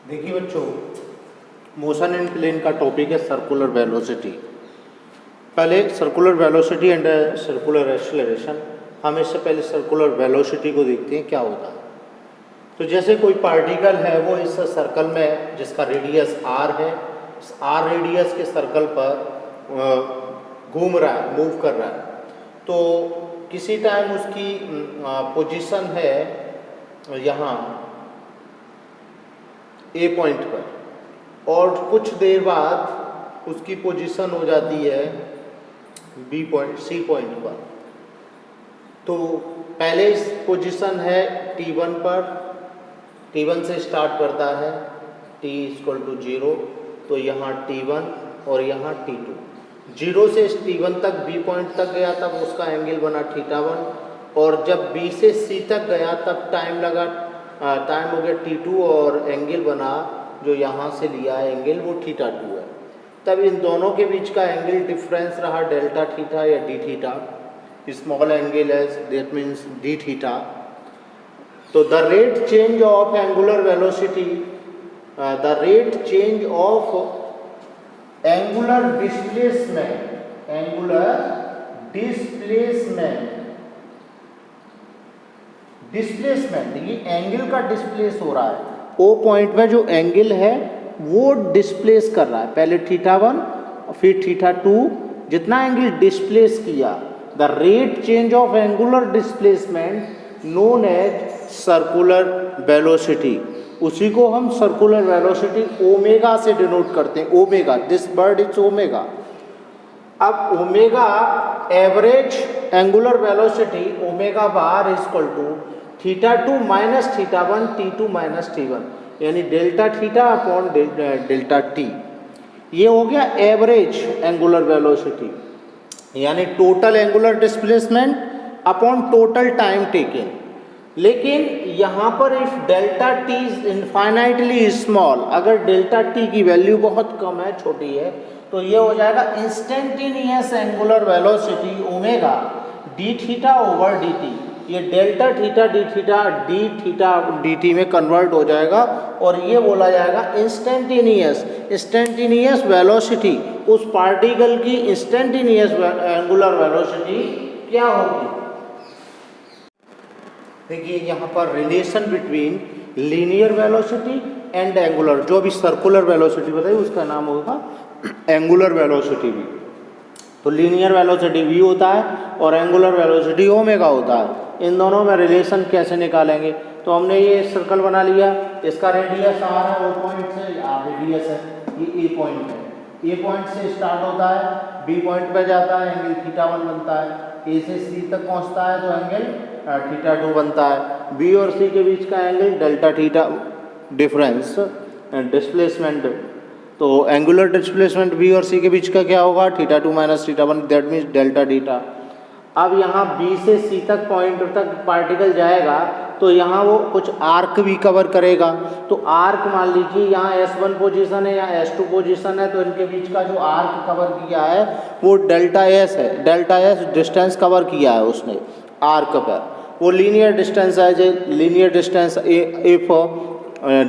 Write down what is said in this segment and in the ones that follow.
देखिए बच्चों, motion in plane का टॉपिक है सर्कुलर वेलोसिटी। पहले circular velocity and circular acceleration. हम इससे पहले सर्कुलर वेलोसिटी को देखते हैं क्या होता है। तो जैसे कोई पार्टिकल है वो इस सर्कल में जिसका रेडियस r है, इस r रेडियस के सर्कल पर घूम रहा है, मूव कर रहा है। तो किसी टाइम उसकी पोजीशन है यहाँ ए पॉइंट पर और कुछ देर बाद उसकी पोजीशन हो जाती है बी पॉइंट सी पॉइंट पर। तो पहले इस पोजीशन है T1 पर, T1 से स्टार्ट करता है T=0, तो यहाँ T1 और यहाँ T2। 0 से T1 तक B पॉइंट तक गया तब उसका एंगल बना θ1, और जब B से C तक गया तब टाइम हो गया T2 और एंगल बना जो यहाँ से लिया है एंगल वो θ2 है। तब इन दोनों के बीच का एंगल डिफरेंस रहा डेल्टा थीटा या डी थीटा। स्मॉल एंगल है दैट मीन्स डी थीटा। तो the rate change of angular velocity, the rate change of angular displacement, ये एंगल का डिस्प्लेस हो रहा है। ओ पॉइंट में जो एंगल है वो डिस्प्लेस कर रहा है, पहले θ1 फिर θ2, जितना एंगल डिस्प्लेस किया, the rate change of angular displacement known as circular velocity. उसी को हम सर्कुलर वेलोसिटी ओमेगा से डिनोट करते हैं। Omega, this word is omega. अब omega average angular velocity omega bar equal to θ2 minus θ1 T2 minus T1, यानी delta theta upon delta T. ये हो गया एवरेज एंगुलर वेलोसिटी, यानी total angular displacement upon total time taken. लेकिन यहाँ पर if delta T is infinitely small, अगर delta T की वैल्यू बहुत कम है, छोटी है, तो ये हो जाएगा instantaneous angular velocity omega D theta over D T. ये डेल्टा थीटा डी टी में कन्वर्ट हो जाएगा और ये बोला जाएगा इंस्टेंटेनियस वेलोसिटी। उस पार्टिकल की इंस्टेंटेनियस एंगुलर वेलोसिटी क्या होगी? देखिए यहाँ पर relation between linear velocity and angular, जो भी सर्कुलर वेलोसिटी बताई उसका नाम होगा एंगुलर वेलोसिटी भी। तो लीनियर वेलोसिटी v होता है और एंगुलर वेलोसिटी ओमेगा होता है। इन दोनों में रिलेशन कैसे निकालेंगे? तो हमने ये सर्कल बना लिया, इसका रेडियस r है, वो पॉइंट से r रेडियस है, ये a पॉइंट है। a पॉइंट से स्टार्ट होता है, b पॉइंट पे जाता है, एंगल θ1 बनता है। a से c तक पहुंचता है तो एंगल θ2 बनता है। b और c के बीच का angle delta theta difference displacement. तो एंगुलर डिस्प्लेसमेंट b और c के बीच का क्या होगा? θ2 minus θ1, that means delta theta. अब यहाँ b से c तक पॉइंट तक पार्टिकल जाएगा तो यहाँ वो कुछ आर्क भी कवर करेगा। तो आर्क मान लीजिए यहाँ S1 पोजीशन है या S2 पोजीशन है, तो इनके बीच का जो आर्क कवर किया है वो डेल्टा S है। डेल्टा S डिस्टेंस कवर किया है उसने आर्क पर। वो लीनियर डिस्टेंस है, जो linear distance if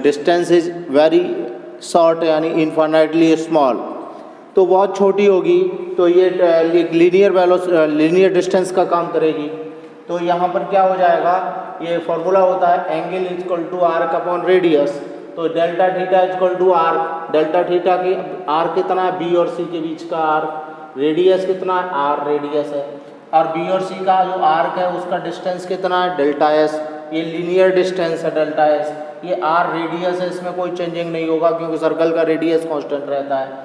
distance is very short यानी इनफाइनाइटली स्मॉल, तो बहुत छोटी होगी, तो ये लीनियर डिस्टेंस का काम करेगी। तो यहाँ पर क्या हो जाएगा? ये फॉर्मूला होता है angle equal to arc upon radius. तो delta theta equal to arc, delta theta की आर कितना? बी और सी के बीच का आर्क। रेडियस कितना? आर रेडियस है। और बी और सी का जो आर्क है उसका डिस्टेंस कितना है? Delta S. ये लीनियर डिस्टेंस है डेल्टा एस। ये आर रेडियस है, इसमें कोई चेंजिंग नहीं होगा क्योंकि सर्कल का रेडियस कांस्टेंट रहता है।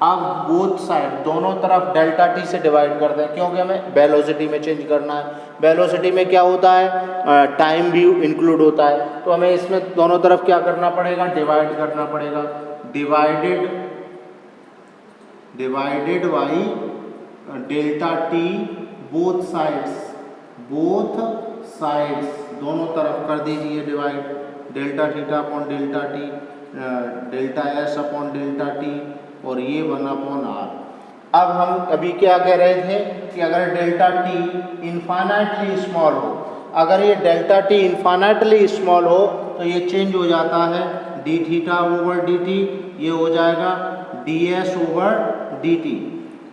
अब बोथ साइड दोनों तरफ डेल्टा टी से डिवाइड करते हैं क्योंकि हमें वेलोसिटी में चेंज करना है। वेलोसिटी में क्या होता है? टाइम भी इंक्लूड होता है, तो हमें इसमें दोनों तरफ क्या करना पड़ेगा? डिवाइड करना पड़ेगा। Divided by delta T both sides दोनों तरफ कर दीजिए divide. Delta theta upon delta T, delta S upon delta T, और ये 1/r। अब हम अभी क्या कह रहे थे कि अगर डेल्टा टी इनफाइनाइटली स्मॉल हो, अगर ये डेल्टा टी इन्फाइनाइटली स्मॉल हो तो ये चेंज हो जाता है D theta over D T, ये हो जाएगा D S over D T.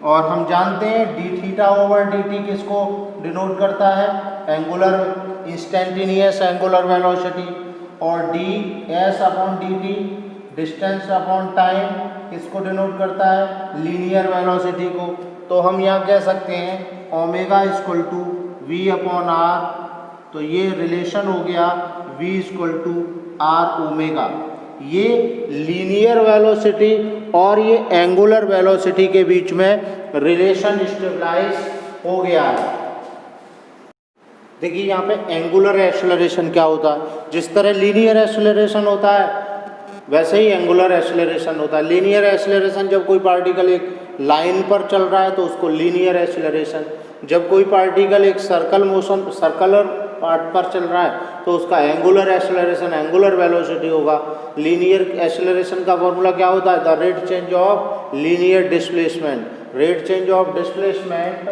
और हम जानते हैं D theta over D T किसको डिनोट करता है, एंगुलर इंस्टेंटेनियस एंगुलर वेलोसिटी, और D S upon D T distance upon time किसको डिनोट करता है, लीनियर वेलोसिटी को। तो हम यहाँ कह सकते हैं omega equal to v upon r, तो ये रिलेशन हो गया v equal to r omega. ये लीनियर वेलोसिटी और ये एंगुलर वेलोसिटी के बीच में रिलेशन स्टेबलाइज हो गया है। देखिए यहाँ पे एंगुलर एक्सेलरेशन क्या होता है, जिस तरह लीनियर एक्सेलरेशन होता है वैसे ही एंगुलर एक्सेलरेशन होता है। लीनियर एक्सेलरेशन जब कोई पार्टिकल एक लाइन पर चल रहा है तो उसको लीनियर एक्सेलरेशन, जब कोई पार्टिकल एक सर्कुलर पार्ट पर चल रहा है तो उसका एंगुलर एक्सेलरेशन एंगुलर वेलोसिटी होगा। लीनियर एक्सेलरेशन का फॉर्मूला क्या होता है, the rate change of linear displacement, rate change of displacement,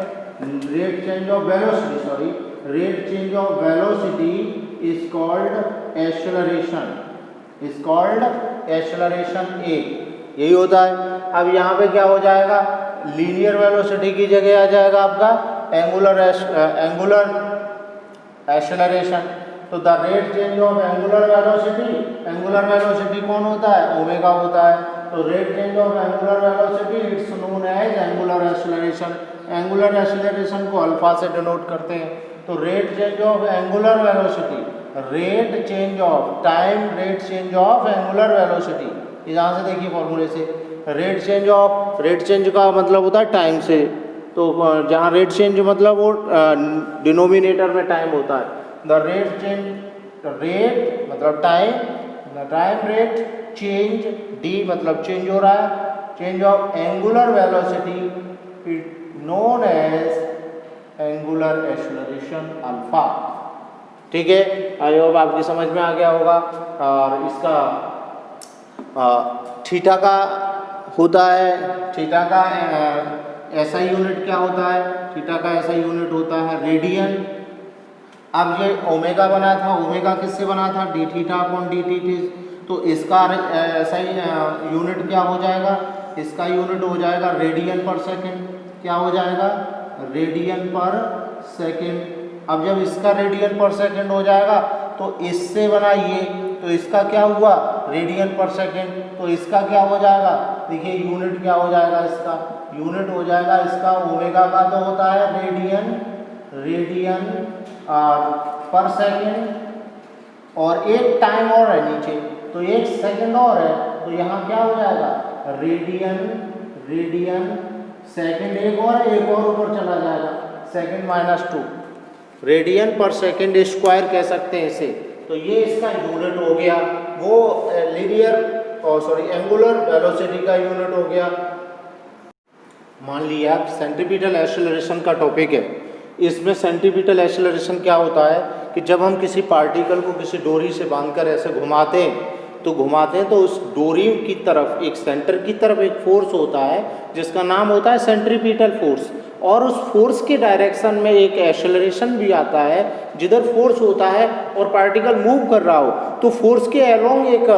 rate change of velocity, sorry rate change of velocity is called acceleration, is called acceleration a, यही होता है। अब यहाँ पे क्या हो जाएगा, लीनियर वेलोसिटी की जगह आ जाएगा आपका एंगुलर एक्सेलरेशन। तो the rate change of angular velocity कौन होता है, ओमेगा होता है। तो rate change of angular velocity it's known as angular acceleration. Angular acceleration को अल्फा से डिनोट करते हैं। तो rate change of angular velocity, rate change of time, rate change of angular velocity, यहाँ से देखिए फॉर्मूले से रेट चेंज का मतलब होता है टाइम से। तो जहाँ रेट चेंज मतलब वो डिनोमिनेटर में टाइम होता है। द रेट चेंज, रेट मतलब time, time rate change, D मतलब चेंज हो रहा है, change of angular velocity known as angular acceleration alpha. ठीक है, आई होप आपकी समझ में आ गया होगा। और इसका थीटा का होता है, थीटा का ऐसा यूनिट क्या होता है, थीटा का ऐसा यूनिट होता है रेडियन। अब ये ओमेगा बना था, ओमेगा किससे बना था, D theta upon D T. तो इसका ऐसा ही यूनिट क्या हो जाएगा, इसका यूनिट हो जाएगा रेडियन पर सेकेंड। क्या हो जाएगा, रेडियन पर सेकेंड। अब जब इसका रेडियन पर सेकेंड हो जाएगा तो इससे बना ये, तो इसका क्या हुआ, रेडियन पर सेकेंड। तो इसका क्या हो जाएगा, देखिए यूनिट क्या हो जाएगा, इसका यूनिट हो जाएगा इसका ओमेगा का तो होता है रेडियन पर सेकेंड, और एक टाइम और है नीचे, तो एक सेकेंड और है, तो यहाँ क्या हो जाएगा रेडियन सेकेंड, एक और ऊपर चला जाएगा, सेकेंड -2, रेडियन पर सेकेंड स्क्वायर कह सकते हैं इसे। तो ये इसका यूनिट हो गया, वो एंगुलर वेलोसिटी का यूनिट हो गया। मान लिया सेंट्रीपिटल एक्सेलरेशन का टॉपिक है, इसमें सेंट्रीपिटल एक्सेलरेशन क्या होता है कि जब हम किसी पार्टिकल को किसी डोरी से बांधकर ऐसे घुमाते हैं तो उस डोरी की तरफ एक सेंटर की तरफ एक फोर्स होता है जिसका नाम होता है सेंट्रीपिटल फोर्स, और उस फोर्स के डायरेक्शन में एक एक्सेलरेशन भी आता है। जिधर फोर्स होता है और पार्टिकल मूव कर रहा हो तो फोर्स के अलोंग एक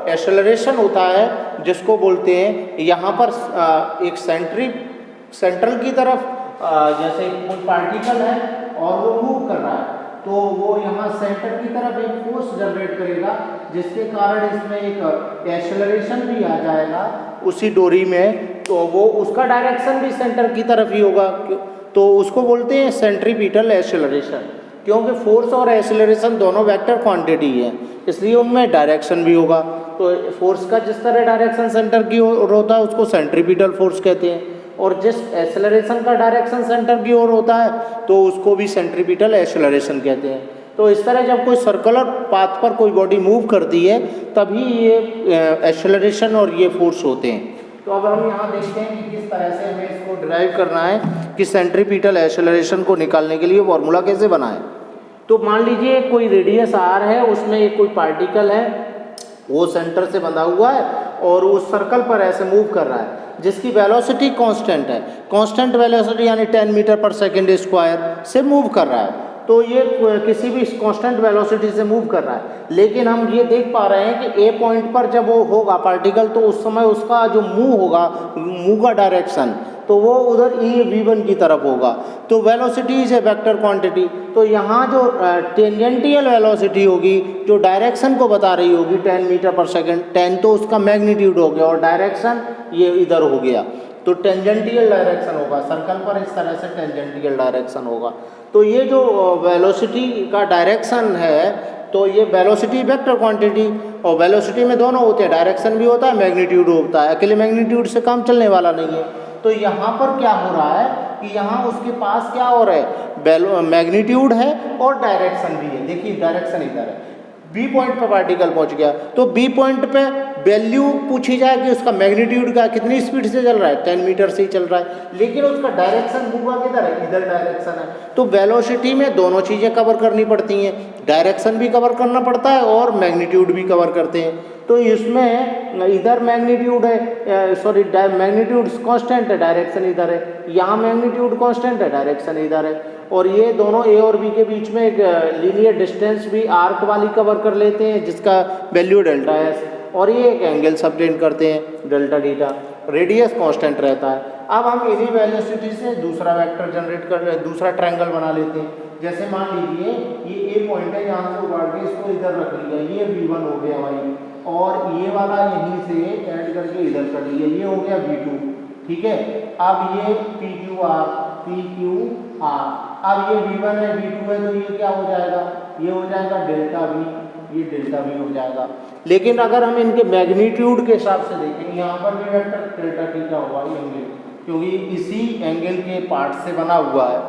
एक्सेलरेशन होता है जिसको बोलते हैं, यहाँ पर एक सेंट्रल की तरफ जैसे कोई पार्टिकल है और वो मूव कर रहा है तो वो यहाँ सेंटर की तरफ एक फोर्स जनरेट करेगा जिसके कारण इसमें एक एक्सेलरेशन भी आ जाएगा उसी डोरी में, तो वो उसका डायरेक्शन भी सेंटर की तरफ ही होगा, तो उसको बोलते हैं सेंट्रीपिटल एक्सेलरेशन। क्योंकि फोर्स और एक्सेलरेशन दोनों वेक्टर क्वांटिटी है इसलिए उनमें डायरेक्शन भी होगा। तो फोर्स का जिस तरह डायरेक्शन सेंटर की ओर होता है उसको सेंट्रीपिटल फोर्स कहते हैं, और जिस एक्सेलरेशन का डायरेक्शन सेंटर की ओर होता है तो उसको भी सेंट्रीपिटल एक्सेलरेशन कहते हैं। तो इस तरह जब कोई सर्कुलर पाथ पर कोई बॉडी मूव करती है तभी ये एक्सेलरेशन और ये फोर्स होते हैं। तो अब हम यहाँ देखते हैं कि किस तरह से हमें इसको डिराइव करना है कि सेंट्रीपिटल एक्सेलरेशन को निकालने के लिए फॉर्मूला कैसे बनाएं। तो मान लीजिए कोई रेडियस आर है, उसमें एक कोई पार्टिकल है, वो सेंटर से बंधा हुआ है और उस सर्कल पर ऐसे मूव कर रहा है जिसकी वेलोसिटी कांस्टेंट है, कांस्टेंट वेलोसिटी यानी 10 मीटर पर सेकेंड स्क्वायर से मूव कर रहा है। तो ये किसी भी कांस्टेंट वेलोसिटी से मूव कर रहा है, लेकिन हम ये देख पा रहे हैं कि ए पॉइंट पर जब वो होगा पार्टिकल, तो उस समय उसका जो मूव होगा, मूव का डायरेक्शन, तो वो उधर ई v1 की तरफ होगा। तो velocity is a vector quantity. तो यहाँ जो टेंजेंटियल वेलोसिटी होगी, जो डायरेक्शन को बता रही होगी 10 मीटर पर सेकेंड, 10 तो उसका मैग्नीट्यूड हो गया और डायरेक्शन ये इधर हो गया, तो टेंजेंटियल डायरेक्शन होगा। सर्कल पर इस तरह से टेंजेंटियल डायरेक्शन होगा। तो ये जो वेलोसिटी का डायरेक्शन है, तो ये वेलोसिटी वेक्टर क्वांटिटी, और वेलोसिटी में दोनों होते हैं, डायरेक्शन भी होता है, मैग्नीट्यूड होता है, अकेले मैग्नीट्यूड से काम चलने वाला नहीं है। तो यहाँ पर क्या हो रहा है कि यहाँ उसके पास क्या हो रहा है, मैग्नीट्यूड है और डायरेक्शन भी है। देखिए डायरेक्शन इधर है, बी पॉइंट पे पार्टिकल पहुँच गया, तो बी पॉइंट पे वैल्यू पूछी जाए कि उसका मैग्नीट्यूड का कितनी स्पीड से चल रहा है, 10 मीटर से ही चल रहा है, लेकिन उसका डायरेक्शन मूव किधर है, इधर डायरेक्शन है। तो वेलोसिटी में दोनों चीज़ें कवर करनी पड़ती हैं, डायरेक्शन भी कवर करना पड़ता है और मैग्नीट्यूड भी कवर करते हैं। तो इसमें इधर मैग्नीट्यूड है, सॉरी मैग्नीट्यूड कांस्टेंट है, डायरेक्शन इधर है, यहाँ मैग्नीट्यूड कांस्टेंट है, डायरेक्शन इधर है, और ये दोनों ए और बी के बीच में एक लीनियर डिस्टेंस भी आर्क वाली कवर कर लेते हैं, जिसका वैल्यू डेल्टा एस, और ये एक एंगल सबटेंड करते हैं डेल्टा डीटा, रेडियस कांस्टेंट रहता है। अब हम इन्हीं वेलोसिटी से दूसरा वेक्टर जनरेट कर, दूसरा ट्रायंगल बना लेते हैं। जैसे मान लीजिए ये ए पॉइंट है, यहाँ से उगाड़ के इसको इधर रख लिया, ये v1 हो गया भाई, और ये वाला यहीं से ऐड करके इधर कर लिया, ये हो गया v2, ठीक है। अब ये PQR, अब ये v1 है, v2 है, तो ये क्या हो जाएगा, ये हो जाएगा डेल्टा v, ये डेल्टा v हो जाएगा। लेकिन अगर हम इनके मैग्नीट्यूड के हिसाब से देखें, यहाँ पर भी वेक्टर डेल्टा थीटा होगा ये एंगल, क्योंकि इसी एंगल के पार्ट से बना हुआ है।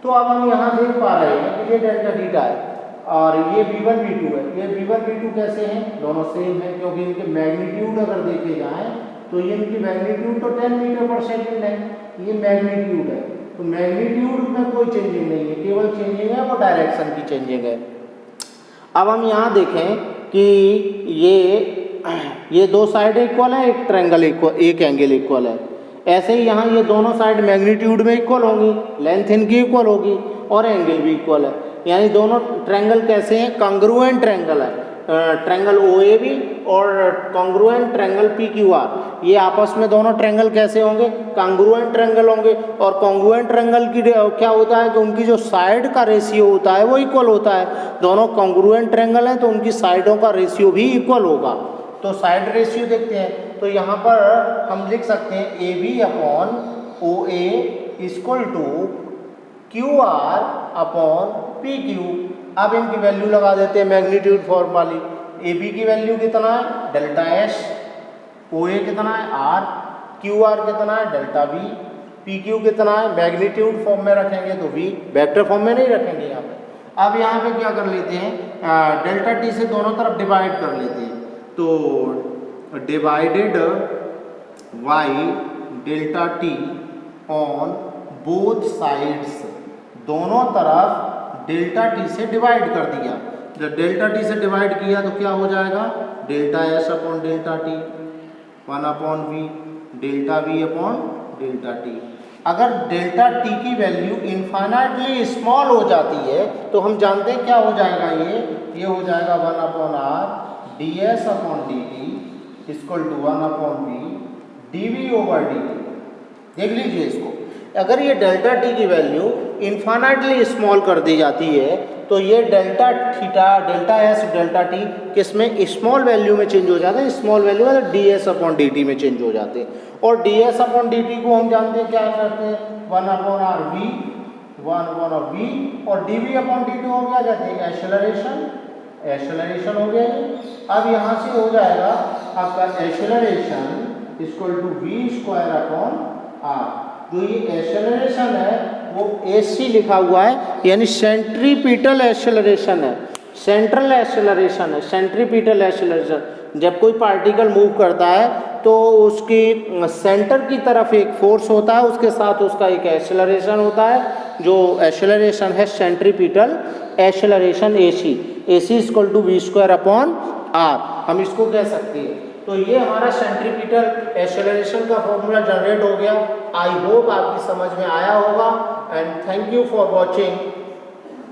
तो अब हम यहाँ देख पा रहे हैं कि ये डेल्टा थीटा है और ये v1 v2 है। ये v1 v2 कैसे हैं, दोनों सेम है, क्योंकि इनके मैग्नीट्यूड अगर देखे जाएँ तो ये इनकी मैग्नीट्यूड तो 10 मीटर पर सेकेंड है, ये मैग्नीट्यूड है, तो मैग्नीट्यूड में कोई चेंजिंग नहीं है, केवल चेंजिंग है वो डायरेक्शन की चेंजिंग है। अब हम यहाँ देखें कि ये दो साइड इक्वल है, एक ट्रायंगल इक्वल, एक एंगल इक्वल है। ऐसे ही यहाँ ये दोनों साइड मैग्नीट्यूड में इक्वल होंगी, लेंथ इनकी इक्वल होगी और एंगल भी इक्वल है, यानी दोनों ट्रायंगल कैसे हैं, कॉन्ग्रुएंट ट्रायंगल है, ट्रायंगल OAB और कॉन्ग्रुएंट ट्रायंगल PQR, ये आपस में दोनों ट्रायंगल कैसे होंगे, कॉन्ग्रुएंट ट्रायंगल होंगे। और कॉन्ग्रुएंट ट्रायंगल की क्या होता है कि उनकी जो साइड का रेशियो होता है वो इक्वल होता है। दोनों कॉन्ग्रुएंट ट्रायंगल हैं तो उनकी साइडों का रेशियो भी इक्वल होगा। तो साइड रेशियो देखते हैं, तो यहाँ पर हम लिख सकते हैं AB upon OA equal to QR upon PQ। अब इनकी वैल्यू लगा देते हैं मैग्नीट्यूड फॉर्म वाली। AB की वैल्यू कितना है, डेल्टा S, OA कितना है R, QR कितना है डेल्टा V, PQ कितना है, मैग्नीट्यूड फॉर्म में रखेंगे तो V, वेक्टर फॉर्म में नहीं रखेंगे यहाँ पे। अब यहाँ पे क्या कर लेते हैं, डेल्टा T से दोनों तरफ डिवाइड कर लेते हैं, तो divided by delta T on both sides, दोनों तरफ डेल्टा T से डिवाइड कर दिया। जब डेल्टा T से डिवाइड किया तो क्या हो जाएगा, delta S upon delta T, 1 upon V, delta V upon delta T। अगर डेल्टा T की वैल्यू इनफाइनाइटली स्मॉल हो जाती है तो हम जानते हैं क्या हो जाएगा, ये हो जाएगा 1 upon R ds upon dt equal to 1 upon V dV over dt। देख लीजिए इसको, अगर ये डेल्टा T की वैल्यू इनफाइनाइटली स्मॉल कर दी जाती है तो ये delta theta, delta S, delta T किस में स्मॉल वैल्यू में चेंज हो जाते हैं, स्मॉल वैल्यू मतलब ds अपॉन dt में चेंज हो जाते हैं। और ds अपॉन dt को हम जानते हैं क्या करते हैं, 1 upon R V, 1 upon V, और dV अपॉन dt हो गया जाते हैं एक्सेलरेशन हो गया है। अब यहाँ से हो जाएगा आपका acceleration equal to v square upon R। जो ये एक्सेलरेशन है वो AC लिखा हुआ है, यानी सेंट्रीपिटल एक्सेलरेशन है, सेंट्रल एक्सेलरेशन है, सेंट्रीपिटल एक्सेलरेशन। जब कोई पार्टिकल मूव करता है तो उसकी सेंटर की तरफ एक फोर्स होता है, उसके साथ उसका एक एक्सेलरेशन होता है, जो एक्सेलरेशन है centripetal acceleration AC equal to v square upon R, हम इसको कह सकते हैं। तो ये हमारा सेंट्रीपिटल एक्सेलरेशन का फॉर्मूला जनरेट हो गया। आई होप आपकी समझ में आया होगा and thank you for watching.